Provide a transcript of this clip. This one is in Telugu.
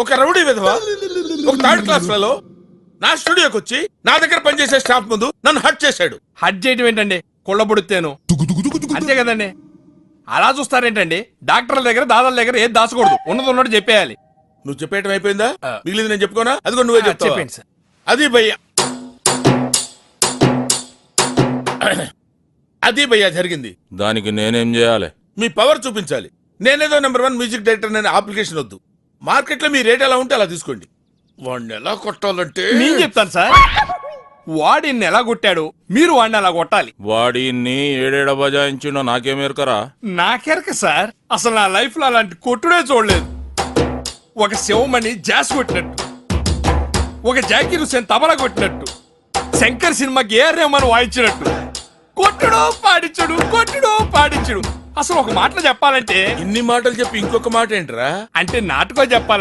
ఒక రౌడీ విధవా ఒక థర్డ్ క్లాస్ ఫెలో నా స్టూడియోకి వచ్చి నా దగ్గర పనిచేసే స్టాఫ్ ముందు నన్ను హట్ చేశాడు. హట్ చేయటం ఏంటండి? కుళ్ళబుడితేను అంతే కదండి. అలా చూస్తారేంటండి? డాక్టర్ల దగ్గర దాదాల దగ్గర ఏది దాచకూడదు, ఉన్నది ఉన్నట్టు చెప్పేయాలి. నువ్వు చెప్పేయటం అయిపోయిందా? మిగిలింది నేను చెప్పుకోనా? అది కూడా నువ్వే చెప్తావా? చెప్పండి సార్. అది భయ్యా, అది భయ్యా జరిగింది. దానికి నేనేం చేయాలి? మీ పవర్ చూపించాలి. నేనేదో నెంబర్ 1 మ్యూజిక్ డైరెక్టర్ అనే అప్లికేషన్ వద్దు. మార్కెట్ లో మీ రేట్ ఎలా ఉంటే అలా తీసుకోండి. వాడిని ఎలా కొట్టాలంటే నేను చెప్తాను సార్. వాడిని ఎలా కొట్టాడు మీరు వాడిని అలా కొట్టాలి. వాడిని ఏడేడ బజాయించిండో నాకేమేరకరా? నాకెరక సార్, అసలు నా లైఫ్ లో అలాంటి కొట్టుడే చూడలేదు. ఒక శివమణి జాస్ కొట్టినట్టు, ఒక జాకీర్ హుస్సేన్ తబలా కొట్టినట్టు, శంకర్ సినిమాకి ఏ రేమని వాయించినట్టు కొట్టుడు పాడించుడు, కొట్టుడు పాడించుడు. అసలు ఒక మాటలో చెప్పాలంటే ఇన్ని మాటలు చెప్పి ఇంకొక మాట ఏంట్రా? అంటే నాటుకో చెప్పాలి.